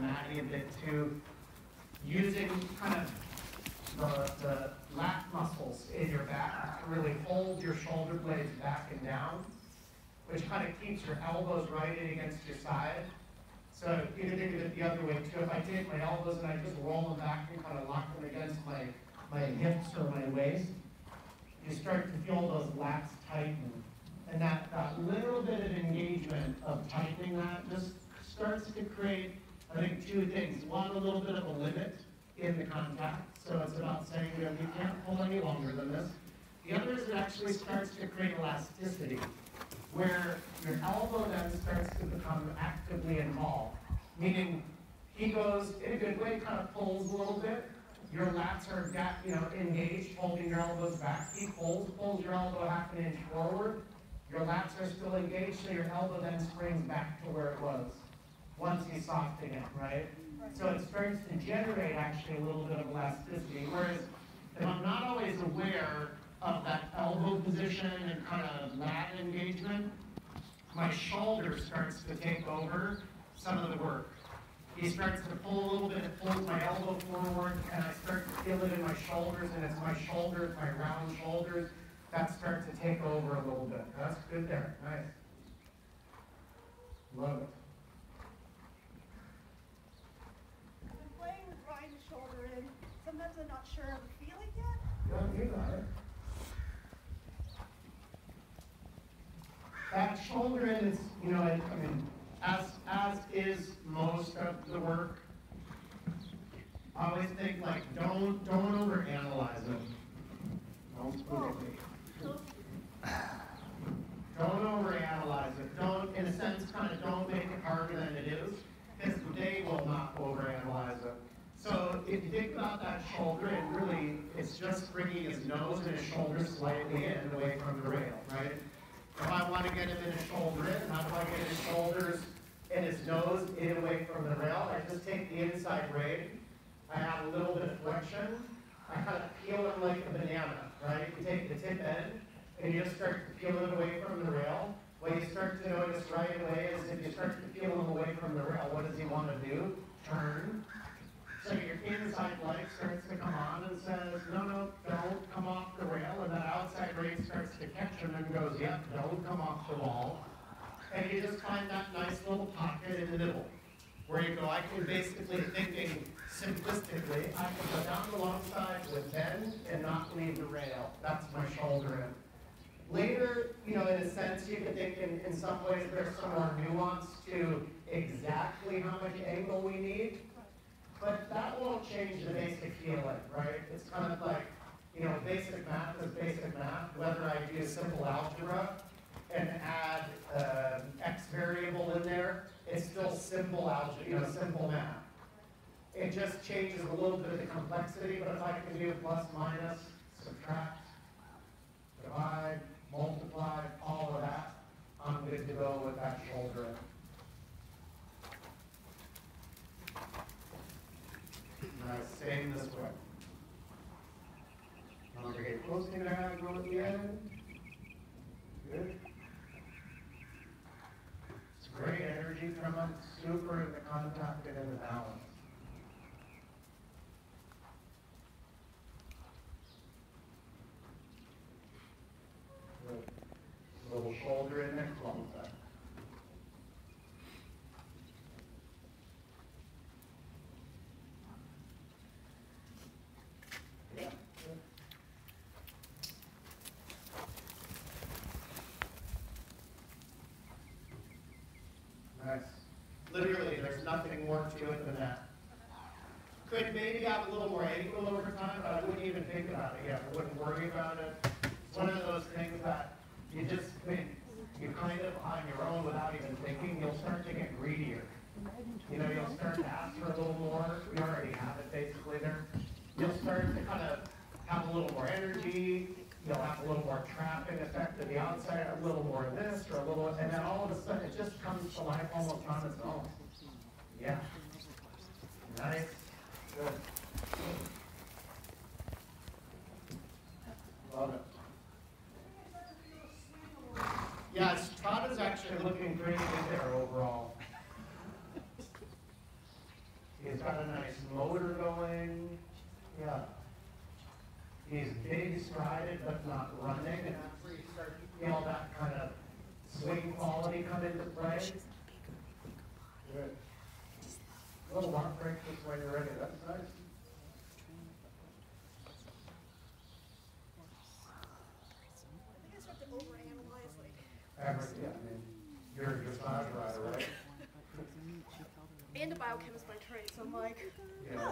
adding a bit to using kind of the lat muscles in your back to really hold your shoulder blades back and down, which kind of keeps your elbows right in against your side. So you can think of it the other way too. If I take my elbows and I just roll them back and kind of lock them against my hips or my waist, you start to feel those lats tighten. And that little bit of engagement of tightening that just starts to create, I think, two things. One, a little bit of a limit in the contact. So it's about saying, you can't pull any longer than this. The other is it actually starts to create elasticity, where your elbow then starts to become actively involved. Meaning, he goes, in a good way, kind of pulls a little bit. Your lats are engaged, holding your elbows back. He pulls your elbow half an inch forward. Your lats are still engaged, so your elbow then springs back to where it was once he's softening it, right? So it starts to generate actually a little bit of elasticity. Whereas if I'm not always aware of that elbow position and kind of lat engagement, my shoulder starts to take over some of the work. He starts to pull a little bit, it pulls my elbow forward, and I start to feel it in my shoulders, and it's my shoulders, my round shoulders, that start to take over a little bit. That's good there. Nice. Love it. I'm playing with Ryan's shoulder in. Sometimes I'm not sure of the feeling yet. Yeah, you got it. That shoulder in is, as is most of the work. I always think don't overanalyze it. Don't spook me. Don't overanalyze it. Don't, in a sense, don't make it harder than it is, because they will not overanalyze it. So if you think about that shoulder, it's just bringing his nose and his shoulder slightly in and away from the rail, right? If I want to get him in his shoulder in, how do I get his shoulders and his nose in and away from the rail? I just take the inside braid. I have a little bit of flexion. I kind of peel him like a banana, right? You take the tip end, and you just start to peel it away from the rail. What you start to notice right away is if you start to peel him away from the rail, what does he want to do? Turn. So your inside leg starts to come on and says, no, don't come off the rail. And that outside braid starts to catch him and goes, yep, don't come off the wall. And you just find that nice little pocket in the middle where you go, I can basically, thinking simplistically, I can go down the long side with bend and not leave the rail. That's my shoulder in. Later, in a sense, you can think in some ways there's some more nuance to exactly how much angle we need. But that won't change the basic feeling, right? It's kind of like, basic math is basic math. Whether I do simple algebra and add x variable in there, it's still simple algebra, simple math. It just changes a little bit of the complexity, but if I can do plus, minus, subtract, divide, multiply, all of that, I'm good to go with that shoulder. Same this way. Don't forget closing the hand, go at the end. Good. It's great energy from it, super in the contact and in the balance. Good. Little shoulder in there, close that. Nice. Literally, there's nothing more to it than that. Could maybe have a little more angle over time, but I wouldn't even think about it yet. I wouldn't worry about it. It's one of those things that you just think, you kind of on your own without even thinking, you'll start to get greedier. You'll start to ask for a little more. We already have it basically there. You'll start to kind of have a little more energy. You'll have a little more trapping effect at the outside, a little more of this, or a little, and then all of a sudden it just comes to life almost on its own. Yeah. Nice. Good. Love it. Yeah, Todd is actually looking pretty good there overall. excited but not running, and that's where you start to feel that kind of swing quality come into play. Good. A little walk break just when you're ready. That's nice. I think I start to overanalyze, like. Yeah, I mean, you're a massage rider, right? And a biochemist by trade, so I'm like, Yeah.